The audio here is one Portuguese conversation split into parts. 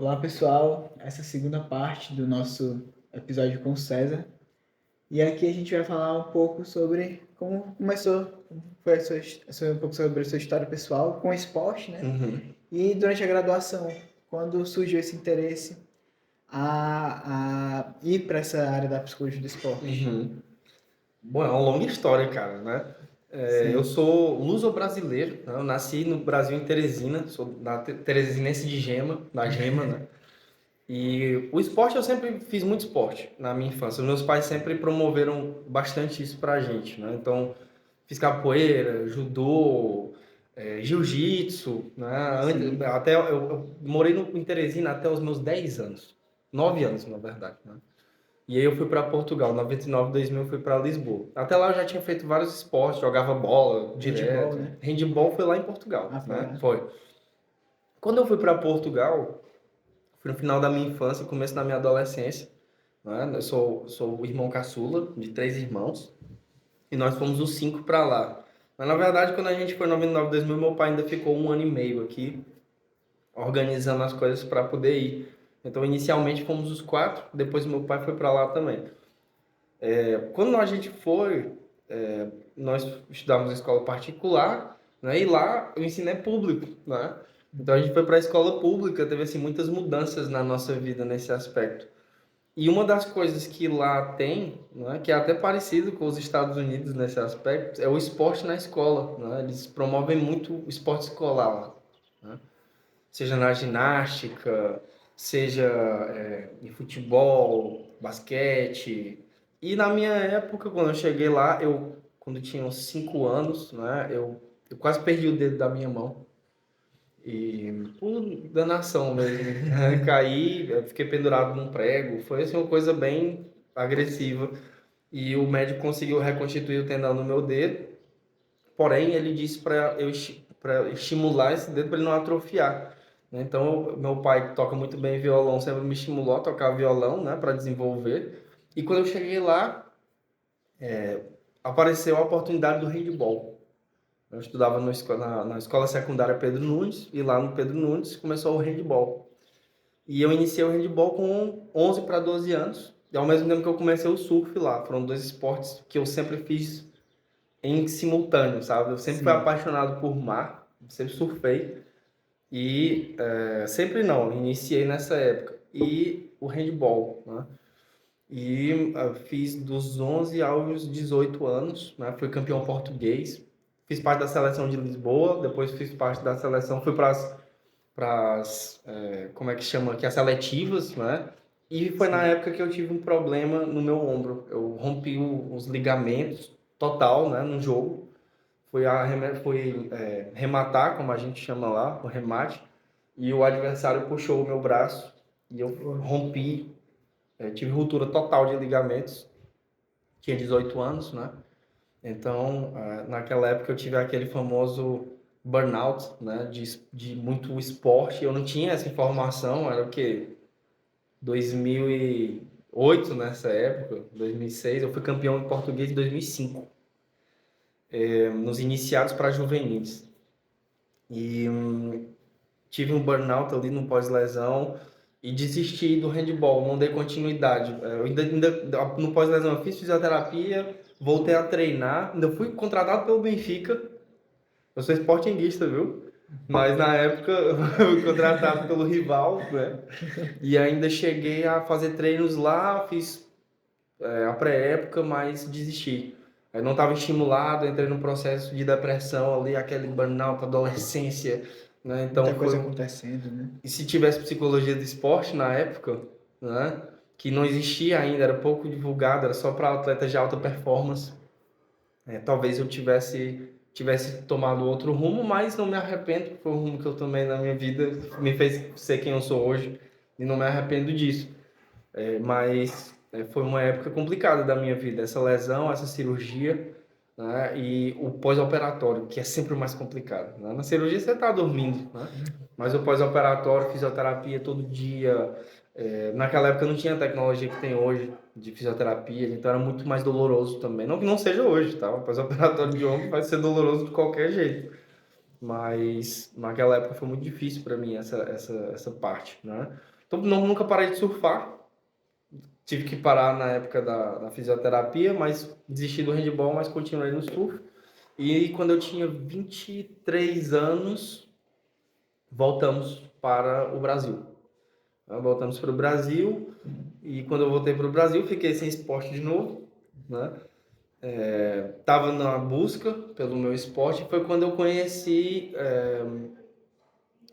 Olá, pessoal. Essa é a segunda parte do nosso episódio com o César. E aqui a gente vai falar um pouco sobre como começou, como foi um pouco sobre a sua história pessoal com o esporte, né? Uhum, E durante a graduação, quando surgiu esse interesse a ir para essa área da psicologia do esporte. uhum. Bom, é uma longa história, cara, né? Eu Sim, sou luso-brasileiro, né? Eu nasci no Brasil em Teresina, sou da Teresinense de Gema, da Gema, né? E o esporte eu sempre fiz muito esporte na minha infância. Meus pais sempre promoveram bastante isso pra gente, né? Então, fiz capoeira, judô, jiu-jitsu, né? sim. Até eu morei em Teresina até os meus 10 anos. 9 anos, na verdade, né? E aí eu fui para Portugal, 99, 2000 eu fui para Lisboa. Até lá eu já tinha feito vários esportes, jogava bola Handball, direto. né? Handball foi lá em Portugal, Ah, foi né? lá. Foi. Quando eu fui para Portugal, foi no final da minha infância, começo da minha adolescência, né? Eu sou o irmão caçula de 3 irmãos e nós fomos os 5 para lá. Mas na verdade, quando a gente foi em 99, 2000, meu pai ainda ficou um ano e meio aqui organizando as coisas para poder ir. Então, inicialmente fomos os 4, depois meu pai foi para lá também. Quando a gente foi, nós estudávamos em escola particular, né? E lá o ensino é público, né? Então a gente foi para a escola pública, teve assim muitas mudanças na nossa vida nesse aspecto. E uma das coisas que lá tem, né, que é até parecido com os Estados Unidos nesse aspecto, é o esporte na escola, né? Eles promovem muito o esporte escolar lá, né? Seja na ginástica, seja em futebol, basquete. E na minha época, quando eu cheguei lá, quando eu tinha uns 5 anos, né, eu quase perdi o dedo da minha mão. E por danação mesmo, né, caí, eu fiquei pendurado num prego. Foi assim, uma coisa bem agressiva. E o médico conseguiu reconstituir o tendão no meu dedo. Porém, ele disse para eu para estimular esse dedo para ele não atrofiar, né? Então, meu pai que toca muito bem violão sempre me estimulou a tocar violão, né, para desenvolver. E quando eu cheguei lá, apareceu a oportunidade do handball. Eu estudava na escola secundária Pedro Nunes e lá no Pedro Nunes começou o handball. E eu iniciei o handball com 11 para 12 anos, e ao mesmo tempo que eu comecei o surf lá. Foram dois esportes que eu sempre fiz em simultâneo, sabe? Eu sempre fui Sim. apaixonado por mar, sempre surfei e sempre não, iniciei nessa época. E o handball, né? E fiz dos 11 aos 18 anos, né? Fui campeão português, fiz parte da seleção de Lisboa, depois fiz parte da seleção, fui como é que chama aqui, as seletivas, né? E foi na Sim. época que eu tive um problema no meu ombro. Eu rompi os ligamentos total, né, no jogo. Fui rematar, como a gente chama lá, o remate, e o adversário puxou o meu braço e eu Pô, rompi, tive ruptura total de ligamentos, tinha 18 anos, né? Então, naquela época eu tive aquele famoso burnout, né, de muito esporte. Eu não tinha essa informação, era o quê? 2008 nessa época, 2006. Eu fui campeão em português em 2005, nos iniciados para juvenis. E tive um burnout ali no pós-lesão e desisti do handball, não dei continuidade. Eu ainda no pós-lesão eu fiz fisioterapia, voltei a treinar, ainda fui contratado pelo Benfica. Eu sou sportinguista, viu? Mas na época eu fui contratado pelo rival, né? E ainda cheguei a fazer treinos lá, fiz a pré-época, mas desisti. Eu não estava estimulado, entrei num processo de depressão ali, aquele burnout, adolescência, né? muita Então coisa foi. acontecendo, né? E se tivesse psicologia do esporte na época, né? Que não existia ainda, era pouco divulgado, era só para atletas de alta performance. Talvez eu tivesse tomado outro rumo, mas não me arrependo, porque foi o rumo que eu tomei na minha vida, me fez ser quem eu sou hoje, e não me arrependo disso. Mas foi uma época complicada da minha vida, essa lesão, essa cirurgia, né? E o pós-operatório, que é sempre o mais complicado, né? Na cirurgia você está dormindo, né? Mas o pós-operatório, fisioterapia todo dia. Naquela época não tinha a tecnologia que tem hoje de fisioterapia, então era muito mais doloroso também. Não que não seja hoje, tá? O pós-operatório de ombro vai ser doloroso de qualquer jeito. mas naquela época foi muito difícil para mim essa parte, né? Então, nunca parei de surfar. Tive que parar na época da fisioterapia, mas desisti do handball, mas continuei no surf. E quando eu tinha 23 anos, voltamos para o Brasil. Voltamos para o Brasil e quando eu voltei para o Brasil, fiquei sem esporte de novo, né? Tava na busca pelo meu esporte. Foi quando eu conheci,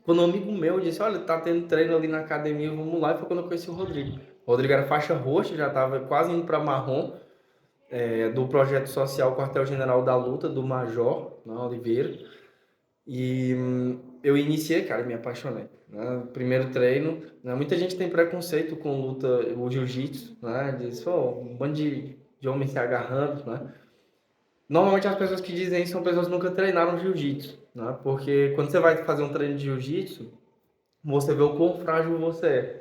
quando um amigo meu disse, olha, tá tendo treino ali na academia, vamos lá. E foi quando eu conheci o Rodrigo. O Rodrigo era faixa roxa, já estava quase indo para marrom, do projeto social Quartel-General da Luta, do Major, né, Oliveira. E eu iniciei, cara, me apaixonei, né? Primeiro treino, né? Muita gente tem preconceito com luta, o jiu-jitsu, né? Diz, pô, um bando de homens se agarrando, né? Normalmente as pessoas que dizem isso são pessoas que nunca treinaram jiu-jitsu, né? Porque quando você vai fazer um treino de jiu-jitsu, você vê o quão frágil você é.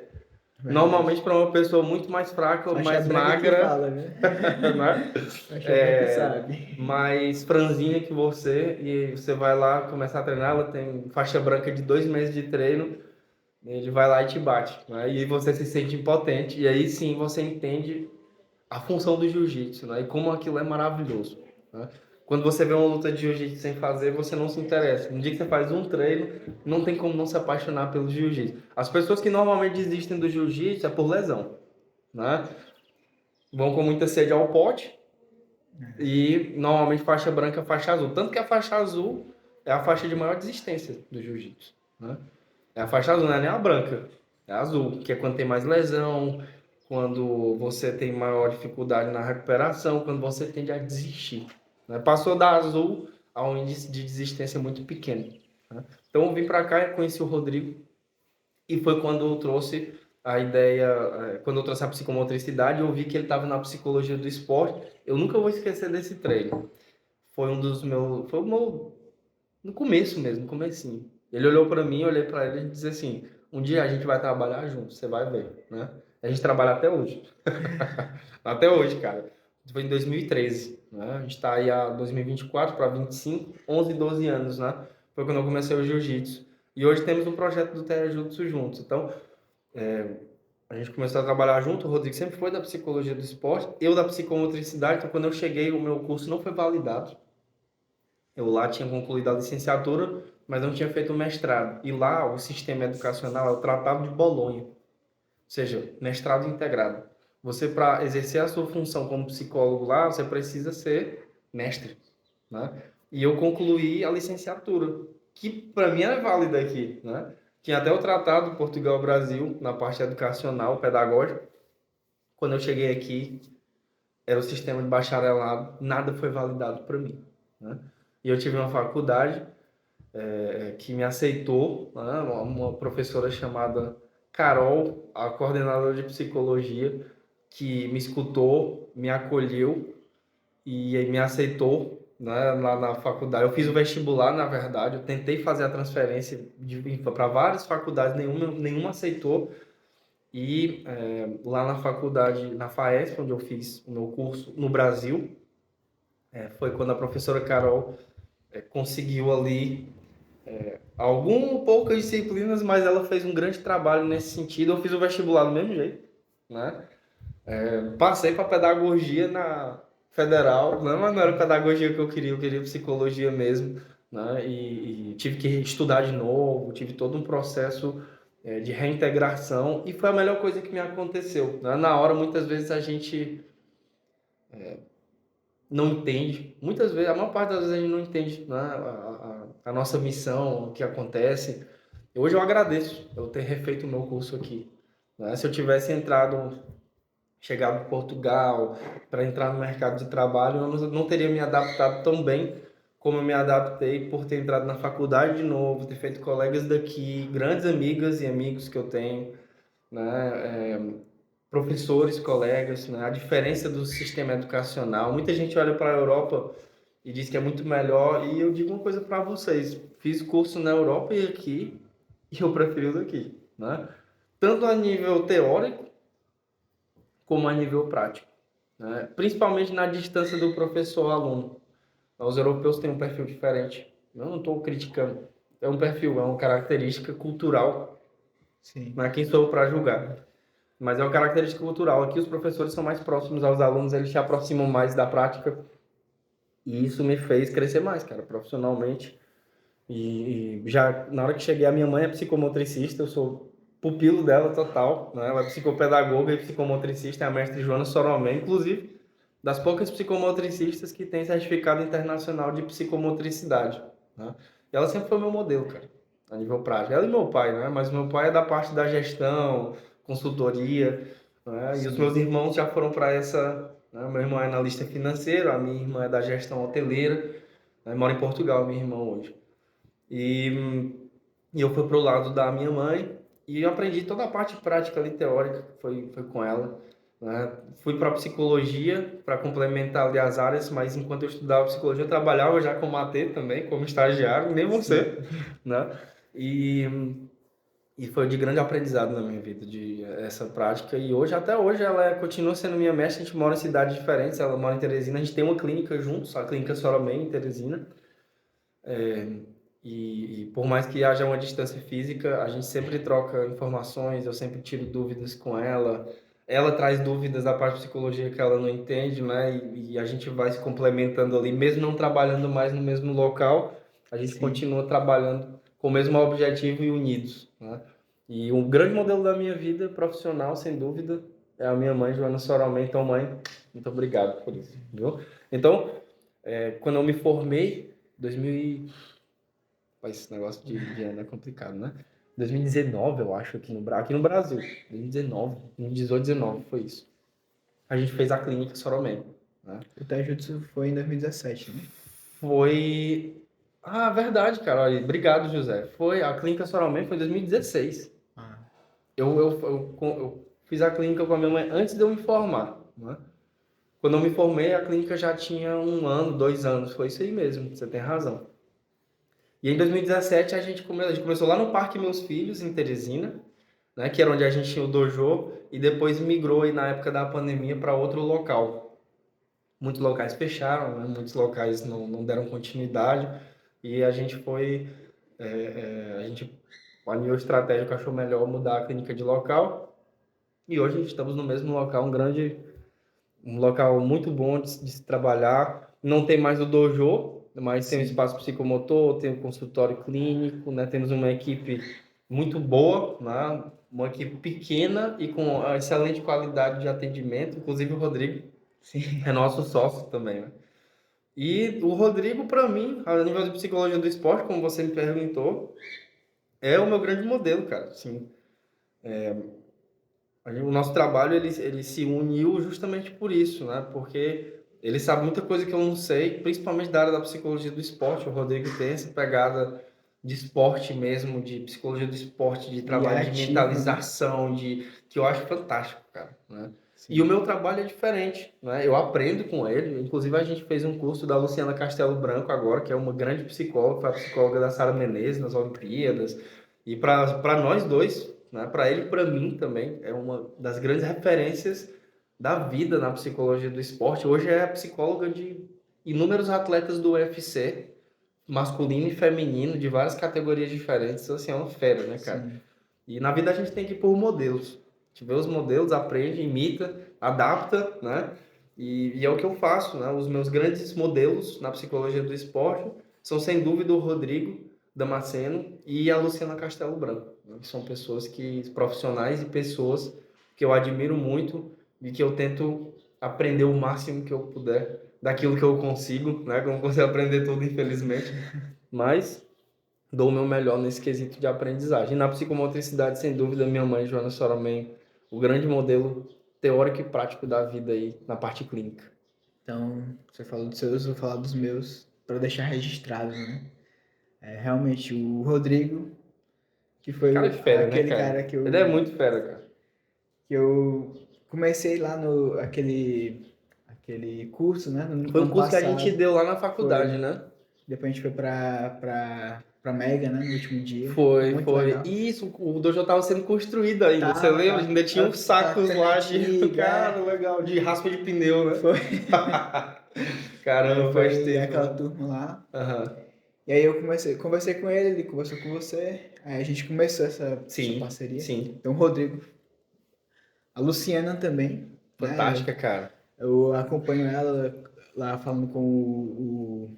Verdade. Normalmente para uma pessoa muito mais fraca, Faixa mais branca que magra, fala, né? né? Faixa branca sabe. Mais franzinha que você, e você vai lá começar a treinar, ela tem faixa branca de 2 meses de treino, ele vai lá e te bate, né? E você se sente impotente, e aí sim você entende a função do jiu-jitsu, né? E como aquilo é maravilhoso, né? Quando você vê uma luta de jiu-jitsu sem fazer, você não se interessa. No dia que você faz um treino, não tem como não se apaixonar pelo jiu-jitsu. As pessoas que normalmente desistem do jiu-jitsu é por lesão, né? Vão com muita sede ao pote e normalmente faixa branca, faixa azul. Tanto que a faixa azul é a faixa de maior desistência do jiu-jitsu, né? É a faixa azul, não é nem a branca. É a azul, que é quando tem mais lesão, quando você tem maior dificuldade na recuperação, quando você tende a desistir, né? Passou da azul a um índice de desistência muito pequeno, né? Então eu vim para cá e conheci o Rodrigo e foi quando eu trouxe a ideia, quando eu trouxe a psicomotricidade, eu vi que ele estava na psicologia do esporte. Eu nunca vou esquecer desse treino. Foi um dos meus, foi o meu, no começo mesmo, no comecinho. Ele olhou para mim, eu olhei para ele e disse assim: um dia a gente vai trabalhar junto, você vai ver, né? A gente trabalha até hoje. Até hoje, cara. Foi em 2013, né? A gente está aí há 2024 para 25, 11, 12 anos, né? Foi quando eu comecei o jiu-jitsu. E hoje temos um projeto do Terajutsu juntos. Então, a gente começou a trabalhar junto. O Rodrigo sempre foi da psicologia do esporte, eu da psicomotricidade. Então, quando eu cheguei, o meu curso não foi validado. Eu lá tinha concluído a licenciatura, mas não tinha feito o mestrado. E lá o sistema educacional é o Tratado de Bolonha, ou seja, mestrado integrado. Você, para exercer a sua função como psicólogo lá, você precisa ser mestre, né? E eu concluí a licenciatura, que para mim é válida aqui, né? Tinha até o tratado Portugal-Brasil na parte educacional, pedagógica. Quando eu cheguei aqui, era o sistema de bacharelado, nada foi validado para mim, né? E eu tive uma faculdade que me aceitou, né? Uma professora chamada Carol, a coordenadora de psicologia, que me escutou, me acolheu e me aceitou, né, lá na faculdade. Eu fiz o vestibular, na verdade, eu tentei fazer a transferência para várias faculdades, nenhuma aceitou. E lá na faculdade, na FAESP, onde eu fiz o meu curso no Brasil, foi quando a professora Carol conseguiu ali poucas disciplinas, mas ela fez um grande trabalho nesse sentido. Eu fiz o vestibular do mesmo jeito, né? Passei para pedagogia na federal, né? Mas não era pedagogia que eu queria psicologia mesmo, né? E tive que estudar de novo, tive todo um processo de reintegração e foi a melhor coisa que me aconteceu, né? Na hora, muitas vezes a gente não entende, muitas vezes, a maior parte das vezes a gente não entende, né? A nossa missão, o que acontece. Hoje eu agradeço eu ter refeito o meu curso aqui, né? Se eu tivesse chegado em Portugal para entrar no mercado de trabalho, eu não teria me adaptado tão bem como eu me adaptei por ter entrado na faculdade de novo, ter feito colegas daqui, grandes amigas e amigos que eu tenho, né? Professores, colegas, né? A diferença do sistema educacional. Muita gente olha para a Europa e diz que é muito melhor, e eu digo uma coisa para vocês: fiz curso na Europa e aqui, e eu preferi o daqui, né? Tanto a nível teórico como a nível prático, né? Principalmente na distância do professor-aluno. Os europeus têm um perfil diferente, Eu não estou criticando. É um perfil, é uma característica cultural, Sim. não é quem sou eu para julgar. Mas é uma característica cultural. Aqui os professores são mais próximos aos alunos, eles se aproximam mais da prática. E isso me fez crescer mais, cara, profissionalmente. E já na hora que cheguei, a minha mãe é psicomotricista, eu sou pupilo dela total, né? Ela é psicopedagoga e psicomotricista, é a mestre Joana Soromé, inclusive, das poucas psicomotricistas que tem certificado internacional de psicomotricidade, né? E ela sempre foi meu modelo, cara, a nível prático. Ela e meu pai, né? Mas meu pai é da parte da gestão, consultoria, né? E os meus Sim. irmãos já foram para essa, né? Meu irmão é analista financeiro, a minha irmã é da gestão hoteleira, né? Mora em Portugal, minha irmã hoje. E, e eu fui pro lado da minha mãe e eu aprendi toda a parte prática ali, teórica, foi com ela, né? Fui para psicologia para complementar ali as áreas, mas enquanto eu estudava psicologia, eu trabalhava já como AT também, como estagiário, nem Sim. você, né? E, e foi de grande aprendizado na minha vida, de essa prática. E hoje, até hoje, continua sendo minha mestre. A gente mora em cidades diferentes, ela mora em Teresina, a gente tem uma clínica juntos, a clínica Soromé em Teresina. E por mais que haja uma distância física, a gente sempre troca informações, eu sempre tiro dúvidas com ela. Ela traz dúvidas da parte de psicologia que ela não entende, né? E a gente vai se complementando ali, mesmo não trabalhando mais no mesmo local, a gente Sim. continua trabalhando com o mesmo objetivo e unidos, né? E um grande modelo da minha vida profissional, sem dúvida, é a minha mãe, Joana Soromé. Então, mãe, muito obrigado por isso, viu? Então, quando eu me formei, 2000 esse negócio de ano é complicado, né? 2019, eu acho, aqui no Brasil. 2019, 2018, 19, foi isso. A gente fez a clínica Soromé, né? O Taijutsu foi em 2017, né? Foi... Ah, verdade, cara. Olha, obrigado, José. A clínica Soromé foi em 2016. Ah, Eu fiz a clínica com a minha mãe antes de eu me formar, né? Quando eu me formei, a clínica já tinha 1 ano, 2 anos. Foi isso aí mesmo, você tem razão. E em 2017 a gente começou lá no Parque Meus Filhos, em Teresina, né, que era onde a gente tinha o dojo, e depois migrou aí na época da pandemia para outro local. Muitos locais fecharam, né, muitos locais não deram continuidade, e a gente a nível estratégico, achou melhor mudar a clínica de local, e hoje estamos no mesmo local, um local muito bom de se trabalhar. Não tem mais o dojo, mas tem um sim. espaço psicomotor, tem um consultório clínico, né? Temos uma equipe muito boa, né? Uma equipe pequena e com excelente qualidade de atendimento. Inclusive o Rodrigo Sim. é nosso sócio também, né? E o Rodrigo, para mim, a nível de psicologia do esporte, como você me perguntou, é o meu grande modelo, cara. Assim, o nosso trabalho ele se uniu justamente por isso, né? Porque ele sabe muita coisa que eu não sei, principalmente da área da psicologia do esporte. O Rodrigo tem essa pegada de esporte mesmo, de psicologia do esporte, de E é trabalho de ativo, né? mentalização, que eu acho fantástico, cara, né? E o Sim. meu trabalho é diferente, né? Eu aprendo com ele. Inclusive, a gente fez um curso da Luciana Castelo Branco agora, que é uma grande psicóloga, foi a psicóloga da Sara Menezes nas Olimpíadas. E para nós dois, né? Para ele e para mim também, é uma das grandes referências da vida na psicologia do esporte. Hoje é a psicóloga de inúmeros atletas do UFC, masculino e feminino, de várias categorias diferentes. Então, assim, é uma fera, né, cara? Sim. E na vida a gente tem que ir por modelos. A gente vê os modelos, aprende, imita, adapta, né? E é o que eu faço, né? Os meus grandes modelos na psicologia do esporte são, sem dúvida, o Rodrigo Damasceno e a Luciana Castelo Branco, né? Que são profissionais e pessoas que eu admiro muito e que eu tento aprender o máximo que eu puder daquilo que eu consigo, né? Que eu não consigo aprender tudo, infelizmente, mas dou o meu melhor nesse quesito de aprendizagem. E na psicomotricidade, sem dúvida, minha mãe, Joana Soromen, o grande modelo teórico e prático da vida aí na parte clínica. Então, você falou dos seus, eu vou falar dos meus, para deixar registrado, né? Realmente, o Rodrigo, que O cara é foi fera, né, aquele cara cara? Ele é muito fera, cara. que eu comecei lá no aquele curso, né? No Foi um ano curso que a gente passado. deu lá na faculdade, Foi. né? Depois a gente foi pra Mega, né? No último dia. Foi, Muito foi. legal. Isso, o dojo estava sendo construído ainda. Você lembra? Tava. Ainda tinha uns A sacos cena lá de. antiga, Cara, legal, de raspa de pneu, né? Foi. Aí Caramba, faz foi tempo, aquela né? turma lá. Aham. E aí eu conversei com ele conversou com você, aí a gente começou essa Sim, parceria. sim. Então, o Rodrigo, a Luciana também, né? Fantástica, cara. Eu acompanho ela lá falando com o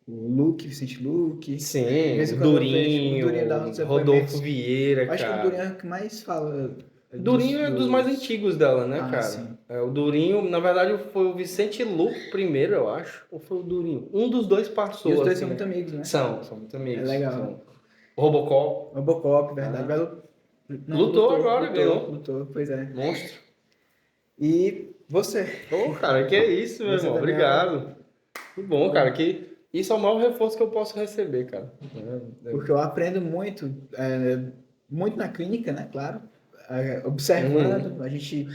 Luke, Vicente Luke. De Sim, vez o em quando eu vejo o Durinho dar uns Durinho, Rodolfo depoimentos. Vieira, Eu acho que o Durinho cara. é o que mais fala Durinho é dos mais dos... antigos dela, né, Ah, cara? sim. É, o Durinho, na verdade, foi o Vicente Luque primeiro, eu acho. Ou foi o Durinho? Um dos dois E os passou, dois assim, são né? muito amigos, né? São muito É amigos. legal. São. Robocop, Robocop, verdade. né? Não, Lutou agora, ganhou. lutou, pois é. Monstro. E você? Ô, cara, que é isso, meu Você irmão. também é um... Obrigado. Que bom, cara. Que isso é o maior reforço que eu posso receber, cara. Porque eu aprendo muito, muito na clínica, né? Claro. Observando, Uhum. a gente...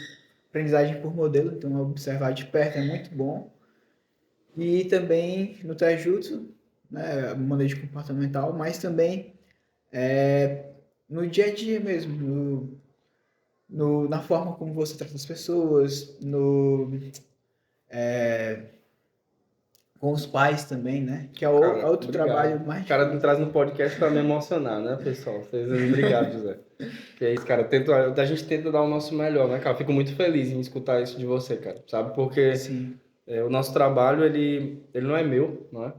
Aprendizagem por modelo, então observar de perto é muito bom. E também no Taijutsu, né? Manejo comportamental, mas também no dia a dia mesmo, na forma como você trata as pessoas, com os pais também, né? Que é Cara, outro obrigado. trabalho mais O cara me difícil. traz no podcast pra me emocionar, né, pessoal? Vocês, obrigado, José. Que é isso, cara. A gente tenta dar o nosso melhor, né, cara? Fico muito feliz em escutar isso de você, cara. Sabe? Porque Sim, o nosso trabalho, ele não é meu, né?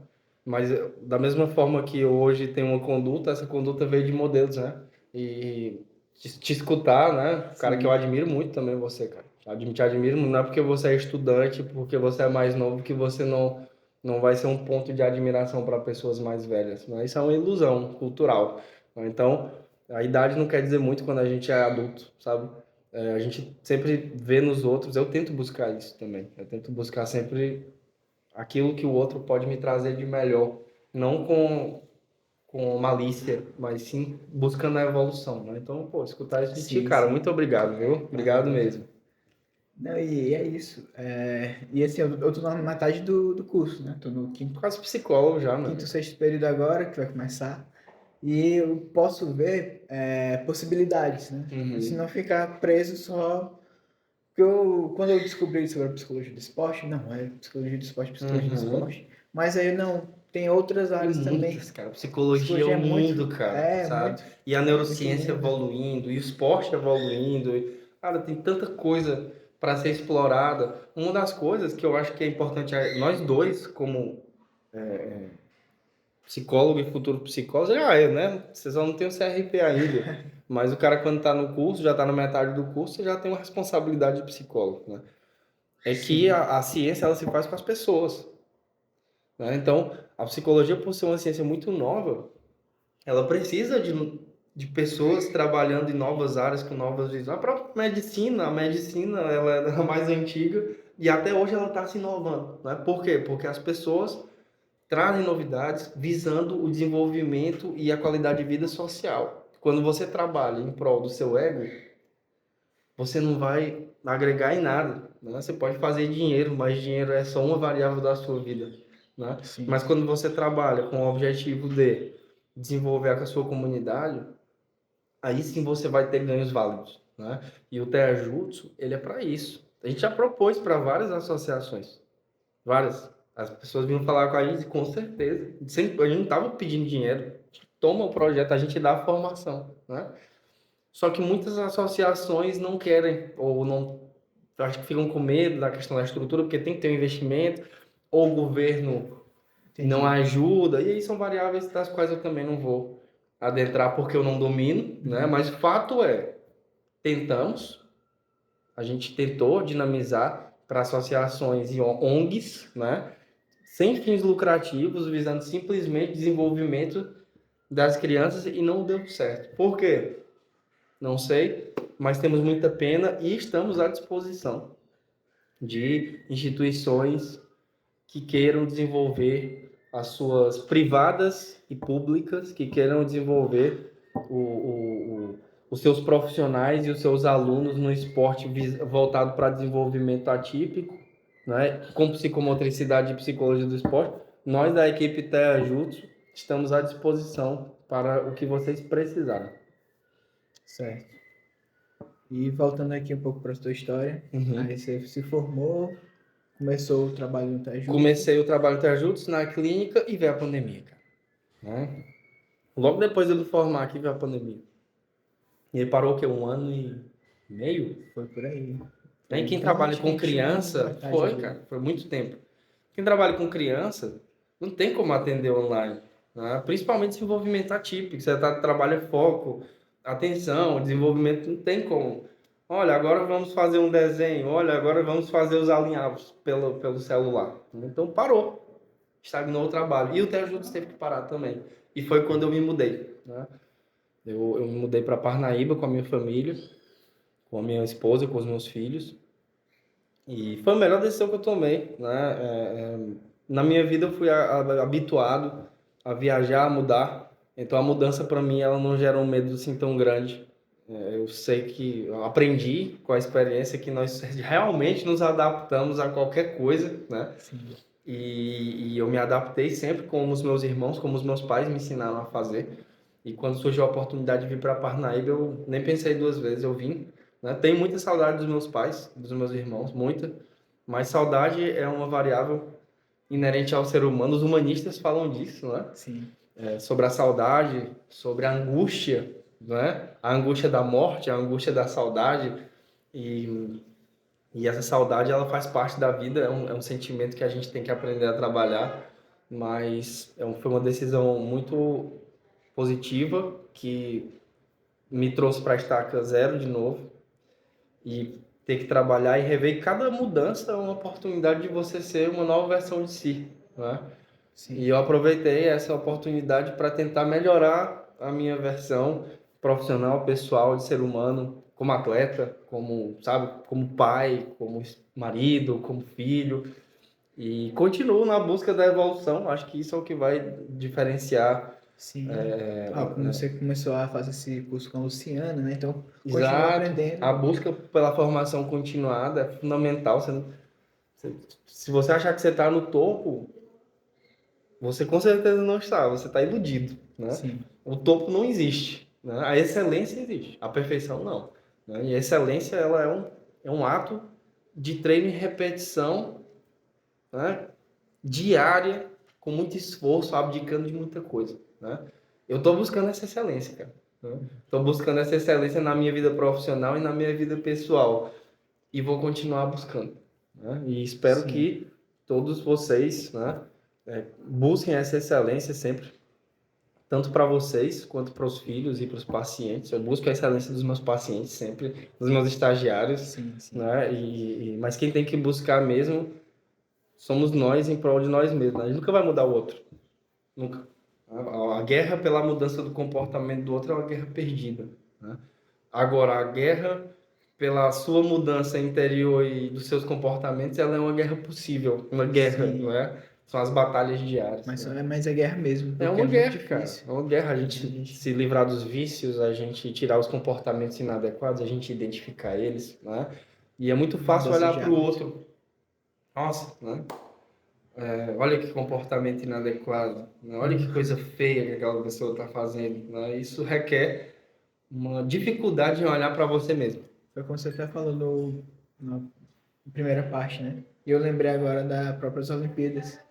Mas da mesma forma que eu hoje tenho uma conduta, essa conduta veio de modelos, né? E te escutar, né? Cara que eu sim, admiro muito também você, cara. Te admiro, não é porque você é estudante, porque você é mais novo, que você não vai ser um ponto de admiração para pessoas mais velhas. Né? Isso é uma ilusão cultural. Né? Então, a idade não quer dizer muito quando a gente é adulto, sabe? A gente sempre vê nos outros, eu tento buscar isso também. Eu tento buscar sempre aquilo que o outro pode me trazer de melhor, não com malícia, mas sim buscando a evolução, né? Então, pô, escutar isso de ti, sim, cara, sim. muito obrigado, viu? Obrigado mesmo. Não, e é isso. E assim, eu tô na metade do curso, né? Tô no Quase psicólogo já, quinto, mano. sexto período agora, que vai começar. E eu posso ver possibilidades, né? E se Uhum. não ficar preso só... Porque quando eu descobri sobre a psicologia do esporte, não, é psicologia do esporte, psicologia do Uhum. esporte. Mas aí não, tem outras Tem áreas muitas, também. cara. Psicologia é Psicologia o mundo, cara, sabe? muito, E a muito neurociência linda. evoluindo, e o esporte evoluindo. Cara, tem tanta coisa para ser explorada. Uma das coisas que eu acho que é importante, nós dois, como psicólogo e futuro psicólogo, já é, né? Você só não tem o CRP ainda. Mas o cara, quando está no curso, já está na metade do curso, já tem uma responsabilidade de psicólogo, né? É que Sim, a ciência, ela se faz com as pessoas, né? Então, a psicologia, por ser uma ciência muito nova, ela precisa de pessoas trabalhando em novas áreas, com novas visões. A própria medicina, ela é a mais antiga e até hoje ela está se inovando, né? Por quê? Porque as pessoas trazem novidades visando o desenvolvimento e a qualidade de vida social. Quando você trabalha em prol do seu ego, você não vai agregar em nada, né? Você pode fazer dinheiro, mas dinheiro é só uma variável da sua vida, né? Mas sim, quando você trabalha com o objetivo de desenvolver a sua comunidade, aí sim você vai ter ganhos válidos, né? E o Teajutsu, ele é para isso. A gente já propôs para várias associações, várias. As pessoas vinham falar com a gente, com certeza. Sempre, a gente não estava pedindo dinheiro. A gente toma o projeto, a gente dá a formação, né? Só que muitas associações não querem, ou não, acho que ficam com medo da questão da estrutura, porque tem que ter um investimento, ou o governo não entendi. ajuda, e aí são variáveis das quais eu também não vou adentrar porque eu não domino, né? Uhum. Mas o fato é, tentamos, a gente tentou dinamizar para associações e ONGs, né? Sem fins lucrativos, visando simplesmente desenvolvimento das crianças e não deu certo. Por quê? Não sei, mas temos muita pena e estamos à disposição de instituições que queiram desenvolver as suas privadas e públicas, que queiram desenvolver os seus profissionais e os seus alunos no esporte voltado para desenvolvimento atípico, né, com psicomotricidade e psicologia do esporte. Nós da equipe TEA Jutsu estamos à disposição para o que vocês precisarem. Certo. E voltando aqui um pouco para a sua história, aí Uhum. você se formou, começou o trabalho no Teju. Comecei o trabalho Interjuntos na clínica e veio a pandemia, cara. Né? Logo depois de eu me formar aqui veio a pandemia. E aí parou o quê? 1 ano e meio? Foi por aí. E quem Foi trabalha antes, com quem tinha criança, metade foi, ali. cara, foi muito tempo. Quem trabalha com criança não tem como atender online, né? Principalmente desenvolvimento atípico. Você trabalha foco, atenção, desenvolvimento, não tem como. Olha, agora vamos fazer um desenho. Olha, agora vamos fazer os alinhavos pelo celular. Então parou, estagnou o trabalho. E o Teajudos teve que parar também. E foi quando eu me mudei, né? Eu me mudei para Parnaíba com a minha família, com a minha esposa, com os meus filhos. E foi a melhor decisão que eu tomei, né? Na minha vida eu fui habituado a viajar, a mudar. Então a mudança para mim ela não gera um medo assim tão grande. Eu sei que eu aprendi com a experiência que nós realmente nos adaptamos a qualquer coisa, né? Sim. E eu me adaptei sempre como os meus irmãos, como os meus pais me ensinaram a fazer. E quando surgiu a oportunidade de vir para Parnaíba, eu nem pensei duas vezes, eu vim, né? Tenho muita saudade dos meus pais, dos meus irmãos, muita. Mas saudade é uma variável inerente ao ser humano. Os humanistas falam disso, né? Sim. Sobre a saudade, sobre a angústia, né? A angústia da morte, a angústia da saudade. E essa saudade, ela faz parte da vida, é um sentimento que a gente tem que aprender a trabalhar. Mas foi uma decisão muito positiva que me trouxe para a estaca zero de novo e ter que trabalhar e rever. E cada mudança é uma oportunidade de você ser uma nova versão de si, né? Sim. E eu aproveitei essa oportunidade para tentar melhorar a minha versão profissional, pessoal, de ser humano, como atleta, como, sabe, como pai, como marido, como filho. E continuo na busca da evolução. Acho que isso é o que vai diferenciar. Sim. Como você começou a fazer esse curso com a Luciana, né? Então, continua Exato. aprendendo. A busca pela formação continuada é fundamental. Se você achar que você está no topo, você com certeza não está. Você está iludido, né? Sim. O topo não existe, né? A excelência existe. A perfeição não, né? E a excelência ela é um ato de treino e repetição, né? Diária, com muito esforço, abdicando de muita coisa, né? Eu estou buscando essa excelência, cara. Estou buscando essa excelência na minha vida profissional e na minha vida pessoal. E vou continuar buscando, né? E espero Sim. que todos vocês, né, busquem essa excelência sempre, tanto para vocês quanto para os filhos e para os pacientes. Eu busco a excelência dos meus pacientes sempre, dos meus estagiários, Sim, sim. né? Mas quem tem que buscar mesmo somos nós em prol de nós mesmos, né? A gente nunca vai mudar o outro, nunca. A guerra pela mudança do comportamento do outro é uma guerra perdida, né? Agora, a guerra pela sua mudança interior e dos seus comportamentos, ela é uma guerra possível, uma guerra, Sim. não é? São as batalhas diárias. Mas né? é guerra mesmo, É porque uma é muito guerra, cara. difícil. É uma guerra. A gente se livrar dos vícios, a gente tirar os comportamentos inadequados, a gente identificar eles, né? E é muito fácil Mudança olhar de para o hábito. outro. Nossa, né? Olha que comportamento inadequado, né? Olha que coisa feia que aquela pessoa está fazendo, né? Isso requer uma dificuldade em olhar para você mesmo. Foi como você até falou na primeira parte, né? E eu lembrei agora das próprias Olimpíadas.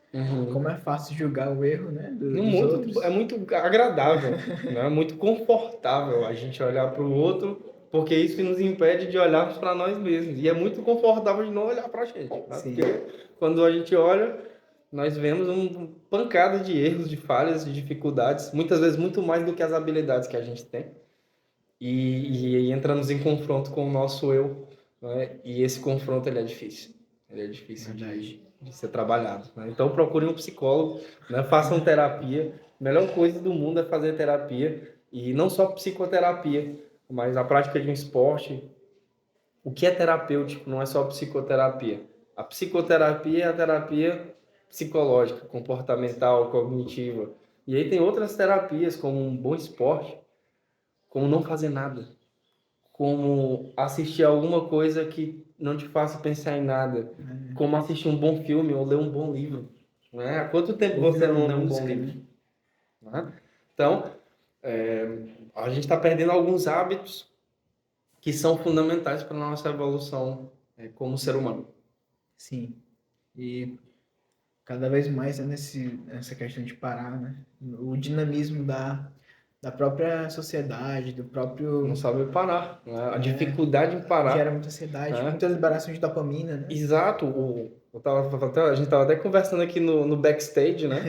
Como é fácil julgar o erro, né? Dos outros. É muito agradável, né? É muito confortável a gente olhar para o outro, porque isso nos impede de olharmos para nós mesmos. E é muito confortável de não olhar para a gente, né? Sim. Porque quando a gente olha, nós vemos uma pancada de erros, de falhas, de dificuldades, muitas vezes muito mais do que as habilidades que a gente tem. E entramos em confronto com o nosso eu, né? E esse confronto ele é difícil. Ele é difícil de ser trabalhado, né? Então procure um psicólogo, né? Façam terapia. A melhor coisa do mundo é fazer terapia. E não só psicoterapia, mas a prática de um esporte. O que é terapêutico não é só psicoterapia. A psicoterapia é a terapia psicológica, comportamental, cognitiva. E aí tem outras terapias, como um bom esporte, como não fazer nada, como assistir alguma coisa que não te faça pensar em nada, como assistir um bom filme ou ler um bom livro, né? Há quanto tempo você não lê um bom livro? Né? Então, a gente está perdendo alguns hábitos que são fundamentais para a nossa evolução como ser humano. Sim. E cada vez mais é nessa questão de parar, né? O dinamismo da própria sociedade, do Não próprio... sabe parar, né? A dificuldade em Gera parar, muita ansiedade, né? muita liberação de dopamina, né? Exato, a gente estava até conversando aqui no backstage, né?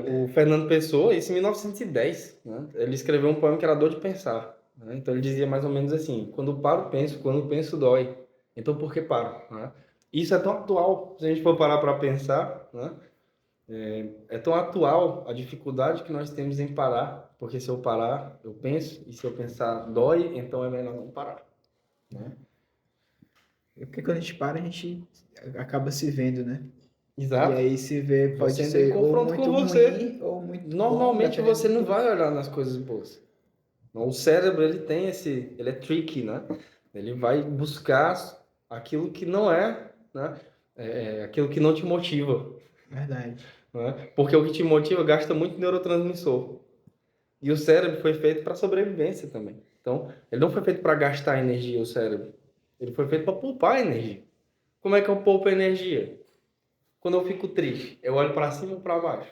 O Fernando Pessoa, isso em 1910, né? Ele escreveu um poema que era Dor de Pensar, né? Então ele dizia mais ou menos assim: quando paro, penso, quando penso, dói. Então por que paro, né? Isso é tão atual, se a gente for parar para pensar, né? É tão atual a dificuldade que nós temos em parar, porque se eu parar, eu penso, e se eu pensar, dói, então é melhor não parar, né? Porque quando a gente para, a gente acaba se vendo, né? E Exato. aí se vê, pode Você entra em ser ou confronto com muito você. ruim ou muito bom, Normalmente dependendo você não do... vai olhar nas coisas boas. O cérebro, ele tem ele é tricky, né? Ele vai buscar aquilo que não é, né? Aquilo que não te motiva, Verdade. né? Porque o que te motiva gasta muito neurotransmissor. E o cérebro foi feito para sobrevivência também. Então, ele não foi feito para gastar energia, o cérebro. Ele foi feito para poupar energia. Como é que eu poupo energia? Quando eu fico triste, eu olho para cima ou para baixo?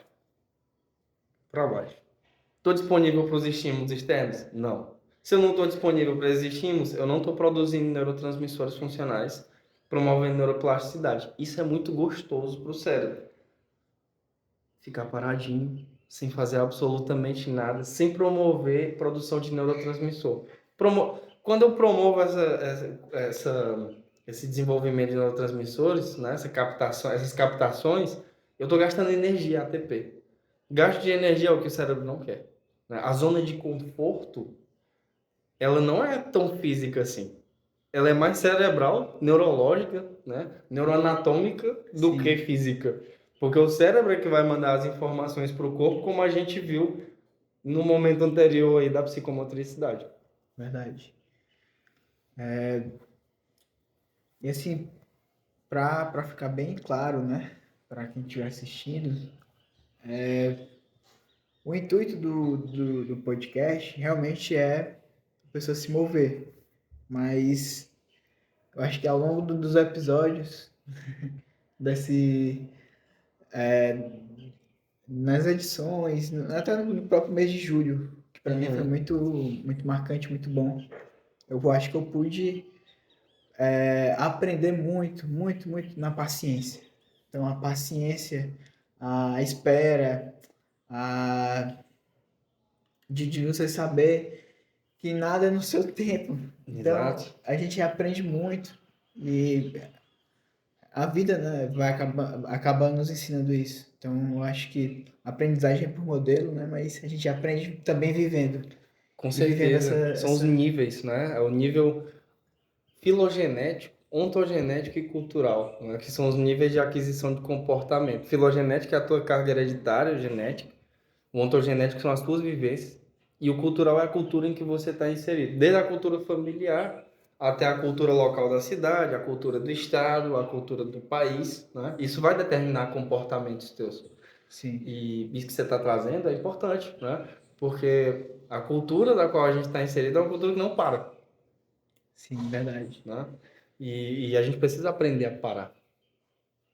Para baixo. Estou disponível para os estímulos externos? Não. Se eu não estou disponível para esses estímulos, eu não estou produzindo neurotransmissores funcionais, promovendo neuroplasticidade. Isso é muito gostoso para o cérebro. Ficar paradinho, sem fazer absolutamente nada, sem promover produção de neurotransmissor. Quando eu promovo esse desenvolvimento de neurotransmissores, né, essas captações, eu estou gastando energia, ATP. Gasto de energia é o que o cérebro não quer, né? A zona de conforto, ela não é tão física assim. Ela é mais cerebral, neurológica, né? Neuroanatômica do que Sim, física. Porque o cérebro é que vai mandar as informações para o corpo, como a gente viu no momento anterior aí da psicomotricidade. verdade. E assim, para ficar bem claro, né? Para quem estiver assistindo, o intuito do podcast realmente é a pessoa se mover. Mas eu acho que ao longo dos episódios, desse, nas edições, até no próprio mês de julho, que para mim foi Uhum. muito marcante, muito bom. Eu acho que eu pude aprender muito na paciência. Então, a paciência, a espera, a de você saber que nada é no seu tempo. Então, Exato. a gente aprende muito e a vida, né, vai acabar nos ensinando isso. Então, eu acho que a aprendizagem é por modelo, né, mas a gente aprende também vivendo. Com E vivendo certeza. São os níveis, né? É o nível filogenético, ontogenético e cultural, né? Que são os níveis de aquisição de comportamento. Filogenética é a tua carga hereditária, genética. O ontogenético são as tuas vivências. E o cultural é a cultura em que você está inserido. Desde a cultura familiar até a cultura local da cidade, a cultura do estado, a cultura do país, né? Isso vai determinar comportamentos teus. Sim, E isso que você está trazendo é importante, né? Porque a cultura da qual a gente está inserido é uma cultura que não para, sim, verdade. né? E a gente precisa aprender a parar.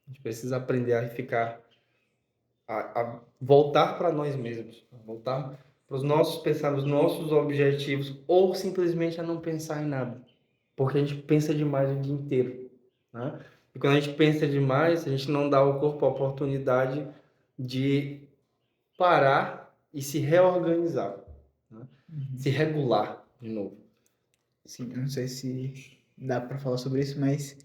A gente precisa aprender a ficar, a voltar para nós mesmos, a voltar para os nossos pensamentos, os nossos objetivos, ou simplesmente a não pensar em nada. Porque a gente pensa demais o dia inteiro, né? E quando a gente pensa demais, a gente não dá ao corpo a oportunidade de parar e se reorganizar, né? Se regular de novo. Sim, eu não sei se dá para falar sobre isso, mas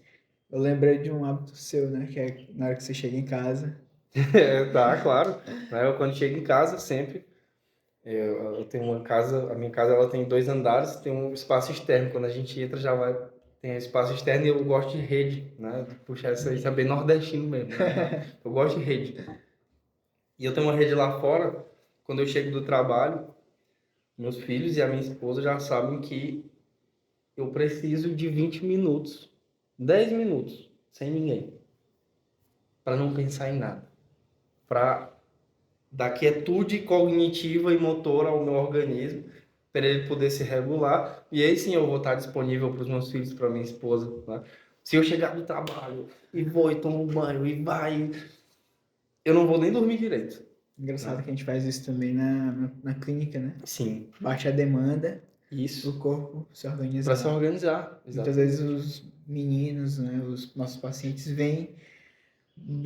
eu lembrei de um hábito seu, né, que é na hora que você chega em casa. Tá, claro. Né? Eu, quando chego em casa, sempre eu tenho uma casa, a minha casa ela tem 2 andares, tem um espaço externo. Quando a gente entra, já vai tem espaço externo e eu gosto de rede, né? De puxar isso é bem nordestino mesmo, né? Eu gosto de rede. E eu tenho uma rede lá fora. Quando eu chego do trabalho, meus filhos e a minha esposa já sabem que eu preciso de 20 minutos, 10 minutos, sem ninguém, para não pensar em nada, para dar quietude cognitiva e motora ao meu organismo, para ele poder se regular. E aí sim eu vou estar disponível para os meus filhos, para minha esposa, né? Se eu chegar do trabalho e vou e tomo um banho e vai, eu não vou nem dormir direito. Engraçado que a gente faz isso também na clínica, né? Sim, Baixa a demanda, isso. o corpo se organiza Para se lá. organizar, Muitas exatamente. vezes os meninos, né, os nossos pacientes vêm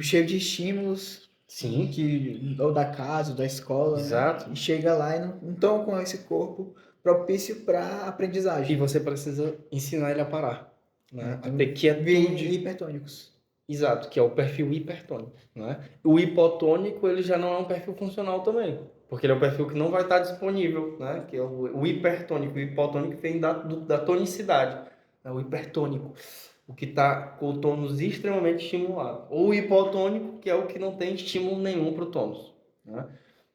cheio de estímulos Sim, ou da casa, ou da escola, né? exato. E chega lá e não estão com esse corpo propício para E aprendizagem. você precisa ensinar ele a parar, Né? né? A Então, ter vêm quietude. hipertônicos. Exato, que é o perfil hipertônico, né? O hipotônico, ele já não é um perfil funcional também, porque ele é um perfil que não vai estar disponível, né? Que é o hipertônico. O hipotônico vem da tonicidade, né? O hipertônico, o que está com o tônus extremamente estimulado. Ou o hipotônico, que é o que não tem estímulo nenhum para o tônus, né?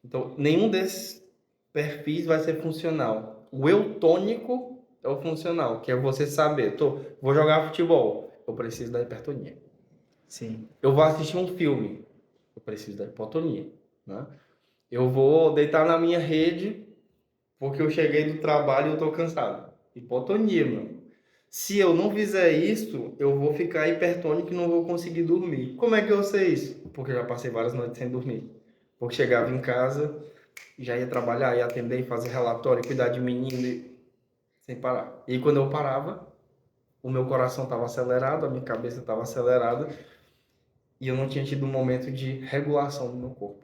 Então, nenhum desses perfis vai ser funcional. O eutônico é o funcional, que é você saber, vou jogar futebol, eu preciso da hipertonia. Sim. Eu vou assistir um filme, eu preciso da hipotonia, né? Eu vou deitar na minha rede porque eu cheguei do trabalho e eu estou cansado. Hipotonia, mano. Se eu não fizer isso, eu vou ficar hipertônico e não vou conseguir dormir. Como é que eu sei isso? Porque eu já passei várias noites sem dormir. Porque chegava em casa, já ia trabalhar, ia atender, fazer relatório, cuidar de menino, sem parar. E quando eu parava, o meu coração estava acelerado, a minha cabeça estava acelerada, e eu não tinha tido um momento de regulação do meu corpo.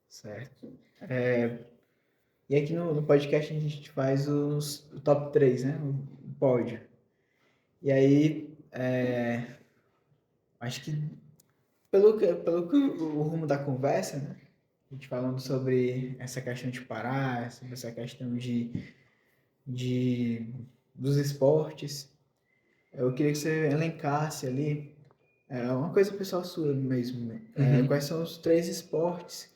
Certo. E aqui no podcast a gente faz o top 3, né? O pódio. E aí, acho que pelo que o rumo da conversa, né? A gente falando sobre essa questão de parar, sobre essa questão de dos esportes, eu queria que você elencasse ali uma coisa pessoal sua mesmo, né? Uhum. Quais são os 3 esportes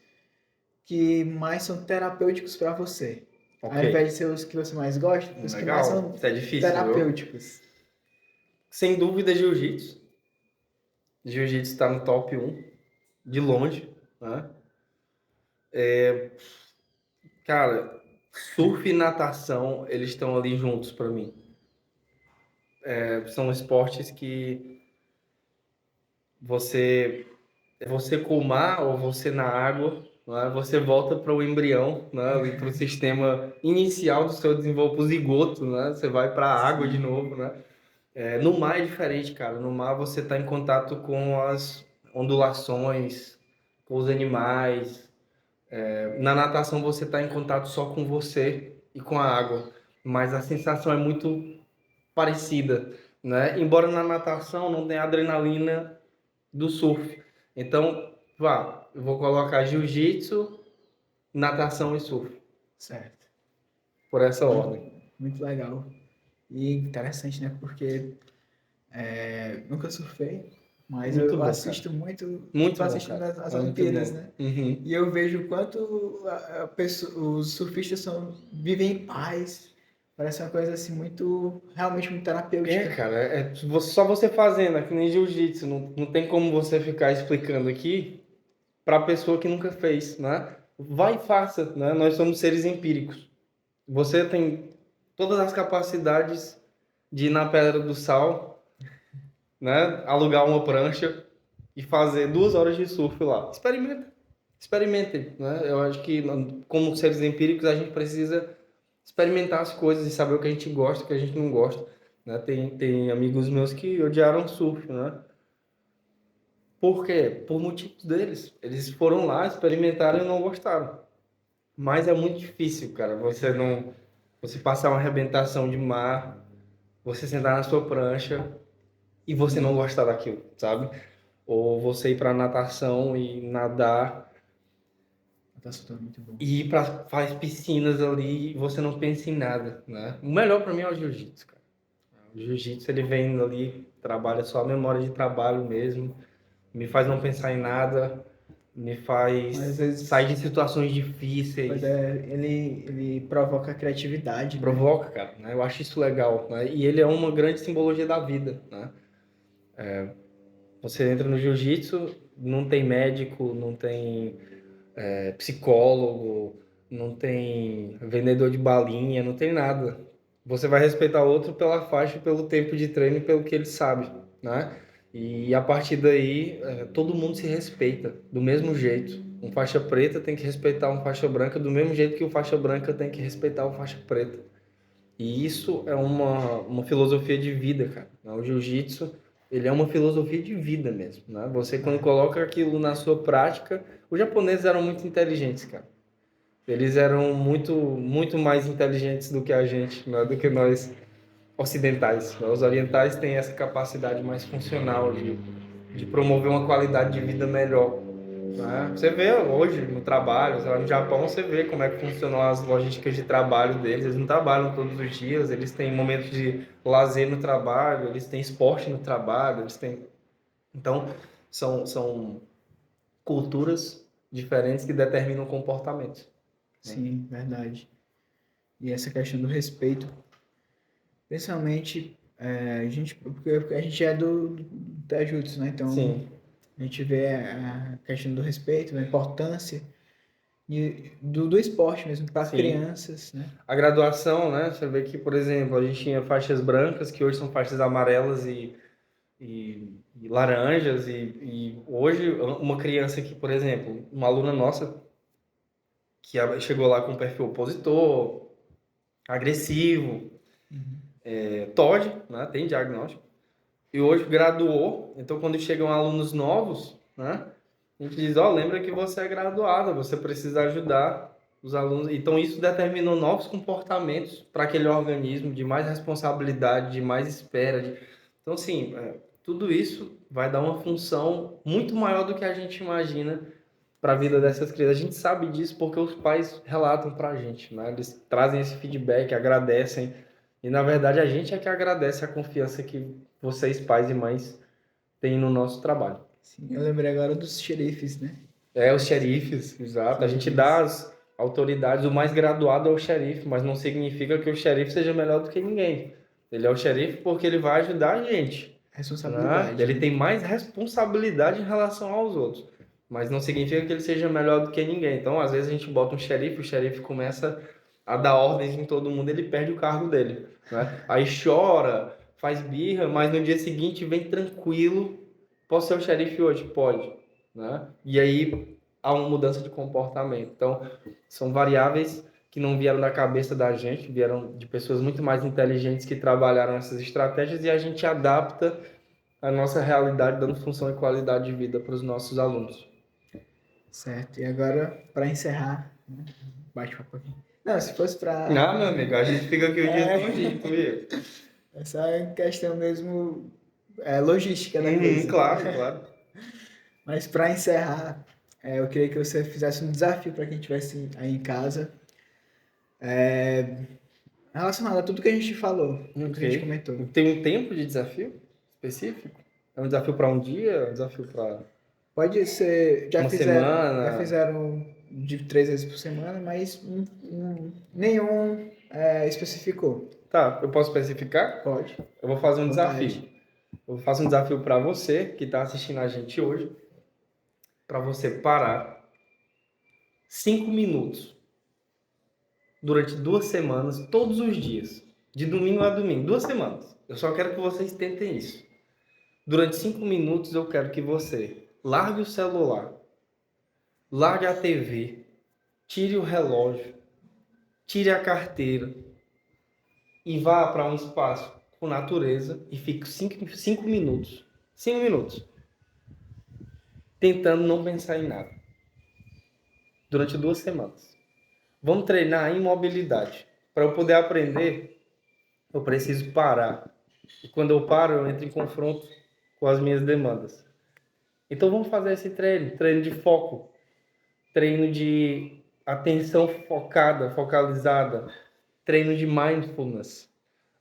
que mais são terapêuticos para você? Ok. Ao invés de ser os que você mais gosta, os que mais Legal. são Isso é difícil, viu? terapêuticos. Sem dúvida, jiu-jitsu. Jiu-jitsu está no top 1, de longe, né? Cara, surf e natação, eles estão ali juntos para mim. São esportes que você com o mar ou você na água, né? Você volta para o embrião, né? Para o sistema inicial do seu desenvolvimento, o zigoto, né? Você vai para a água de Sim. novo, né? No mar é diferente, cara. No mar você está em contato com as ondulações, com os animais. Na natação você está em contato só com você e com a água, mas a sensação é muito parecida, né? Embora na natação não tenha a adrenalina do surf. Então, eu vou colocar jiu-jitsu, natação e surf, Certo. por essa Muito, ordem. muito legal. E interessante, né? Porque nunca surfei, mas Muito eu bom, cara. assisto muito, Muito tô bom, assistindo cara. as É muito Olimpíadas, bom. né? Uhum. E eu vejo o quanto os surfistas vivem em paz. Parece uma coisa assim muito, realmente muito terapêutica. Cara, só você fazendo, é que nem jiu-jitsu, não tem como você ficar explicando aqui para a pessoa que nunca fez, né? Vai e faça, né? Nós somos seres empíricos. Você tem todas as capacidades de ir na Pedra do Sal, né? Alugar uma prancha e fazer 2 horas de surf lá. Experimentem, né? Eu acho que como seres empíricos a gente precisa experimentar as coisas e saber o que a gente gosta, o que a gente não gosta, né? Tem amigos meus que odiaram surf, né? Por quê? Por motivos deles. Eles foram lá, experimentaram e não gostaram. Mas é muito difícil, cara. Você passar uma arrebentação de mar, você sentar na sua prancha e você não gostar daquilo, sabe? Ou você ir para natação e nadar Tá soltando muito bom. e ir para faz piscinas ali e você não pensa em nada, né? O melhor para mim é o jiu-jitsu, cara. O jiu-jitsu ele vem ali, trabalha só a memória de trabalho mesmo, me faz não pensar em nada, me Mas às faz sair vezes, de situações pois difíceis. ele provoca a criatividade, né? Provoca, cara, né? Eu acho isso legal, né? E ele é uma grande simbologia da vida, né? Você entra no jiu-jitsu, não tem médico, não tem psicólogo, não tem vendedor de balinha, não tem nada. Você vai respeitar o outro pela faixa, pelo tempo de treino e pelo que ele sabe, né? E a partir daí, todo mundo se respeita do mesmo jeito. Um faixa preta tem que respeitar um faixa branca do mesmo jeito que o faixa branca tem que respeitar o faixa preta. E isso é uma filosofia de vida, cara. O jiu-jitsu, ele é uma filosofia de vida mesmo, né? Você, quando coloca aquilo na sua prática... Os japoneses eram muito inteligentes, cara. Eles eram muito mais inteligentes do que a gente, né? Do que nós ocidentais. Os orientais têm essa capacidade mais funcional de promover uma qualidade de vida melhor, né? Você vê hoje no trabalho, sei lá, no Japão, você vê como é que funcionam as logísticas de trabalho deles. Eles não trabalham todos os dias, eles têm momentos de lazer no trabalho, eles têm esporte no trabalho, eles têm... Então, são culturas diferentes que determinam comportamentos. Sim, verdade. E essa questão do respeito, principalmente, porque a gente é do Taijutsu, né? Então, Sim. a gente vê a questão do respeito, da importância do esporte mesmo para Sim. crianças, né? A graduação, né? Você vê que, por exemplo, a gente tinha faixas brancas, que hoje são faixas amarelas e laranjas, e hoje uma criança que, por exemplo, uma aluna nossa que chegou lá com um perfil opositor, agressivo, TOD, né? Tem diagnóstico, e hoje graduou. Então, quando chegam alunos novos, né? A gente diz, lembra que você é graduada, você precisa ajudar os alunos. Então, isso determinou novos comportamentos para aquele organismo, de mais responsabilidade, de mais espera. Então, assim, tudo isso vai dar uma função muito maior do que a gente imagina para a vida dessas crianças. A gente sabe disso porque os pais relatam para a gente, né? Eles trazem esse feedback, agradecem. E, na verdade, a gente é que agradece a confiança que vocês, pais e mães, têm no nosso trabalho. Sim, eu lembrei agora dos xerifes, né? Os xerifes, exato. A gente Que dá as autoridades, o mais graduado é o xerife, mas não significa que o xerife seja melhor do que ninguém. Ele é o xerife porque ele vai ajudar a gente, né? responsabilidade, Ele né? tem mais responsabilidade em relação aos outros, mas não significa que ele seja melhor do que ninguém. Então, às vezes a gente bota um xerife, o xerife começa a dar ordens em todo mundo, ele perde o cargo dele, né? Aí chora, faz birra, mas no dia seguinte vem tranquilo. Posso ser o xerife hoje? Pode, né? E aí há uma mudança de comportamento. Então, são variáveis que não vieram da cabeça da gente, vieram de pessoas muito mais inteligentes que trabalharam essas estratégias, e a gente adapta a nossa realidade, dando função e qualidade de vida para os nossos alunos. Certo. E agora, para encerrar, né? Bate-papo aqui. Não, se fosse para Ah, meu amigo, a gente fica aqui o dia todinho, tu viu? essa questão mesmo logística da coisa. Claro, claro. Mas para encerrar, eu queria que você fizesse um desafio para quem estivesse aí em casa, relacionado a tudo que a gente falou, tudo que a gente Ok. comentou. Tem um tempo de desafio específico? É um desafio para um dia? É um desafio para Pode ser, uma já semana? fizeram de 3 vezes por semana, mas nenhum especificou. Tá, eu posso especificar? Pode, Eu vou fazer um desafio. vontade. Eu faço um desafio para você que está assistindo a gente hoje, para você parar 5 minutos durante 2 semanas, todos os dias, de domingo a domingo, 2 semanas. Eu só quero que vocês tentem isso. Durante 5 minutos eu quero que você largue o celular, largue a TV, tire o relógio, tire a carteira e vá para um espaço com natureza e fique 5 minutos, 5 minutos, tentando não pensar em nada. Durante 2 semanas. Vamos treinar a imobilidade. Para eu poder aprender, eu preciso parar. E quando eu paro, eu entro em confronto com as minhas demandas. Então vamos fazer esse treino de foco, treino de atenção focada, focalizada, treino de mindfulness.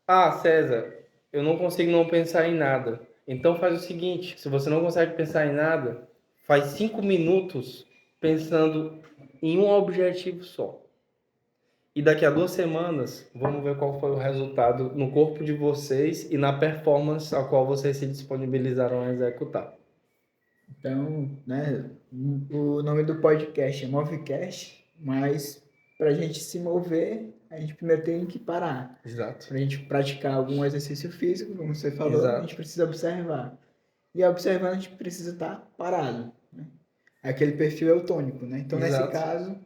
Ah, César, eu não consigo não pensar em nada. Então faz o seguinte, se você não consegue pensar em nada, faz 5 minutos pensando em um objetivo só. E daqui a 2 semanas, vamos ver qual foi o resultado no corpo de vocês e na performance a qual vocês se disponibilizaram a executar. Então, né, o nome do podcast é Movecast, mas para a gente se mover a gente primeiro tem que parar. Exato. Para a gente praticar algum exercício físico, como você falou, a Exato. gente precisa observar. E observando, a gente precisa estar parado, né? Aquele perfil eutônico, né? Então, nesse Exato. caso,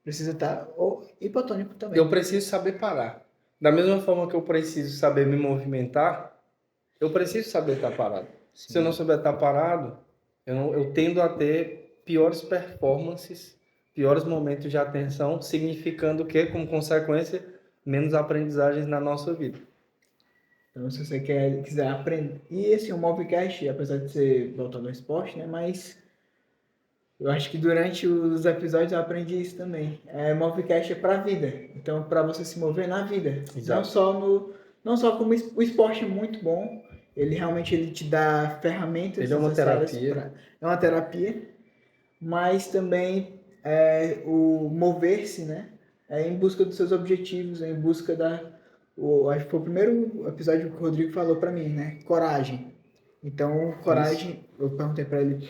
precisa estar ou hipotônico também. Eu preciso saber parar. Da mesma forma que eu preciso saber me movimentar, eu preciso saber estar parado. Sim. Se eu não souber estar parado, eu tendo a ter piores performances, piores momentos de atenção, significando que, como consequência, menos aprendizagens na nossa vida. Então, se você quiser aprender... E, assim, o Movecast, apesar de ser voltado ao esporte, né? Mas eu acho que durante os episódios eu aprendi isso também. Movecast é para a vida. Então, para você se mover na vida. Exato. Não só como o esporte é muito bom, ele te dá ferramentas Ele é uma necessárias terapia. É uma terapia, mas também o mover-se, né? Em busca dos seus objetivos, em busca acho que foi o primeiro episódio que o Rodrigo falou para mim, né? Coragem. Então, coragem, eu perguntei para ele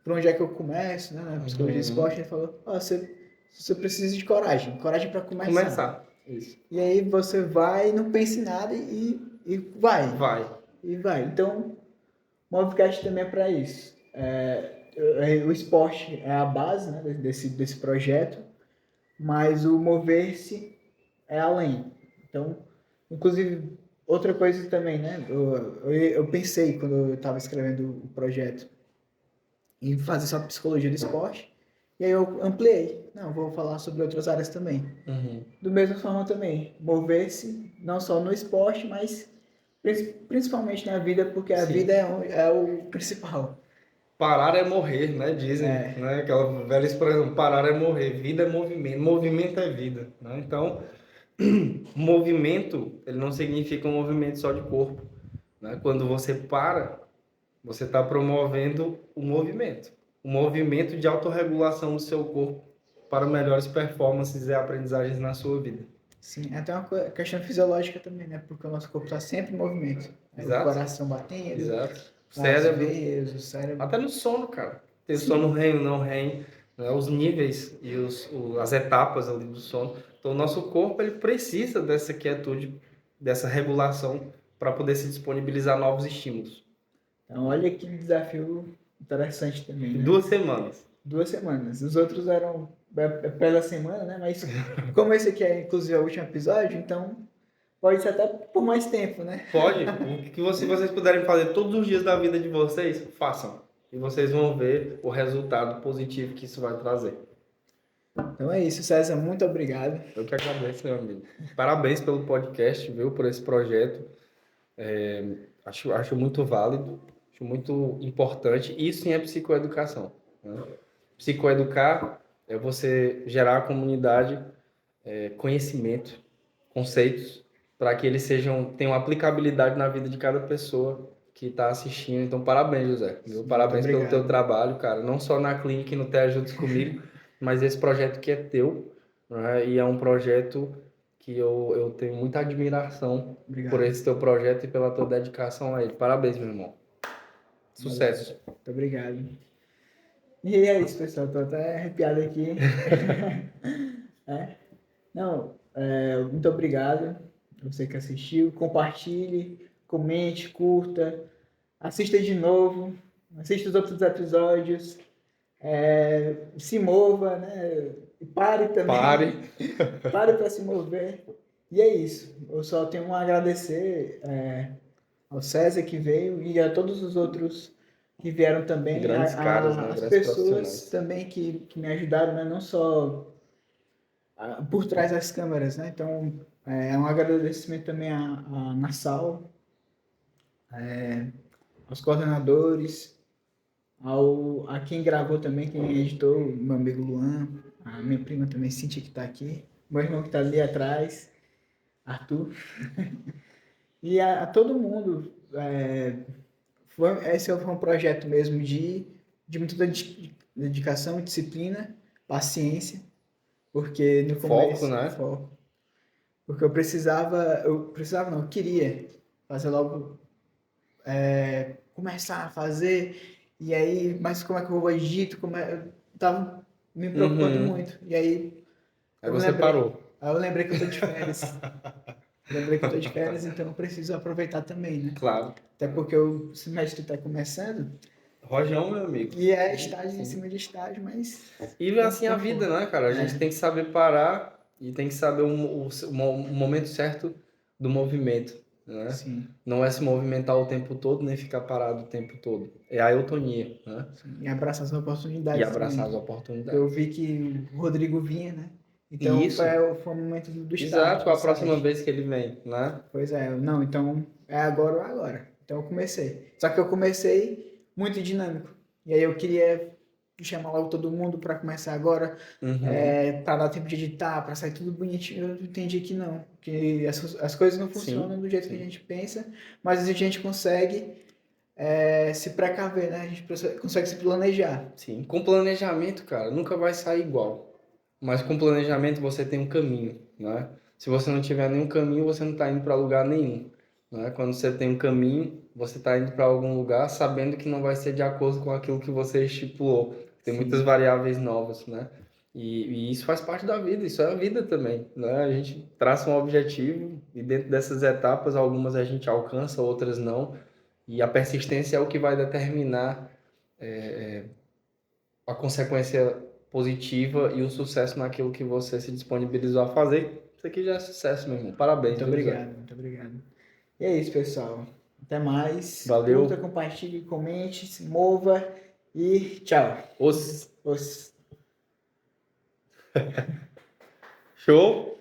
por onde é que eu começo, né? Na psicologia do esporte, ele falou, você precisa de coragem para começar. Isso. E aí você vai, não pensa em nada e vai. Vai. E vai. Então, o Movecast também é para isso. O esporte é a base, né, desse projeto, mas o mover-se é além. Então, inclusive, outra coisa também, né? Eu pensei, quando eu estava escrevendo o projeto, em fazer só psicologia do esporte, e aí eu ampliei. Não, vou falar sobre outras áreas também. Uhum. Do mesma forma também, mover-se não só no esporte, mas principalmente na vida, porque a Sim. vida é o principal. Parar é morrer, né? Dizem, né? Aquela velha expressão, parar é morrer, vida é movimento, movimento é vida, né? Então, movimento, ele não significa um movimento só de corpo, né? Quando você para, você está promovendo o movimento de autorregulação do seu corpo para melhores performances e aprendizagens na sua vida. Sim, é até uma questão fisiológica também, né? Porque o nosso corpo está sempre em movimento. O coração batendo, Exato. as veias, o cérebro. Até no sono, cara. Tem sono REM, não REM, né? Os níveis e as etapas ali do sono. Então, o nosso corpo ele precisa dessa quietude, dessa regulação para poder se disponibilizar novos estímulos. Então, olha que desafio interessante também, né? 2 semanas. 2 semanas. Os outros eram pela semana, né? Mas como esse aqui é, inclusive, o último episódio, então pode ser até por mais tempo, né? Pode. O que vocês puderem fazer todos os dias da vida de vocês, façam. E vocês vão ver o resultado positivo que isso vai trazer. Então é isso, César. Muito obrigado. Eu que agradeço, meu amigo. Parabéns pelo podcast, viu? Por esse projeto. Acho muito válido, acho muito importante. Isso sim é psicoeducação, né? Psicoeducar é você gerar a comunidade, conhecimento, conceitos, para que eles tenham aplicabilidade na vida de cada pessoa que está assistindo. Então, parabéns, José. Viu? Parabéns pelo teu trabalho, cara. Não só na clínica e no Te Ajudes Comigo, mas esse projeto que é teu, né? E é um projeto que eu tenho muita admiração por esse teu projeto e pela tua dedicação a ele. Parabéns, meu irmão. Sucesso. Muito obrigado. E é isso, pessoal. Tô até arrepiado aqui. Não, muito obrigado a você que assistiu. Compartilhe, comente, curta, assista de novo, assista os outros episódios, se mova, né? Pare também. Pare para se mover. E é isso. Eu só tenho a agradecer ao César que veio e a todos os outros que vieram também. Grandes caras, né? As Grandes pessoas também que me ajudaram, né? Não só por trás das câmeras, né? Então, é um agradecimento também a Nassau, aos coordenadores, a quem gravou também, quem editou, meu amigo Luan, a minha prima também, Cintia, que está aqui, meu irmão que está ali atrás, Arthur, e a todo mundo. Esse foi um projeto mesmo de muita dedicação, disciplina, paciência, porque no começo... Foco, né? Foco. Porque eu não, eu queria fazer logo, começar a fazer, e aí, mas como é que eu vou agir? Eu tava me preocupando muito, e aí Aí Eu você lembrei. parou. Aí eu lembrei que eu tô de férias. Lembrei que eu tô de férias, então eu preciso aproveitar também, né? Claro. Até porque o semestre tá começando Rojão, meu amigo. e é Sim, estágio em sim. cima de estágio, mas E assim a como vida, for. né, cara? A gente É, tem que saber parar e tem que saber o momento certo do movimento, né? sim, Não é se movimentar o tempo todo, nem ficar parado o tempo todo. É a eutonia, né? sim. E abraçar as E oportunidades abraçar as também. Eu oportunidades. vi que o Rodrigo vinha, né? E Então isso, foi o momento do start, exato, do a próxima site. vez que ele vem, né? Pois é, não, então é agora ou agora. Então eu comecei. Só que eu comecei muito dinâmico. E aí eu queria chamar logo todo mundo para começar agora, Uhum. para dar tempo de editar, para sair tudo bonitinho. Eu entendi que não, que as coisas não funcionam Sim, do jeito que a sim. gente pensa, mas a gente consegue se precaver, né? A gente consegue se planejar. Sim. Com planejamento, cara, nunca vai sair igual. Mas com planejamento você tem um caminho, né? Se você não tiver nenhum caminho, você não está indo para lugar nenhum, né? Quando você tem um caminho, você está indo para algum lugar sabendo que não vai ser de acordo com aquilo que você estipulou. Tem muitas Sim, variáveis novas, né? E isso faz parte da vida, isso é a vida também, né? A gente traça um objetivo e dentro dessas etapas, algumas a gente alcança, outras não. E a persistência é o que vai determinar a consequência positiva e o sucesso naquilo que você se disponibilizou a fazer. Isso aqui já é sucesso, meu irmão. Parabéns, muito viu, Zé? obrigado, muito obrigado. E é isso, pessoal. Até mais. Curta, Valeu. compartilhe, comente, se mova e tchau. Os Os show.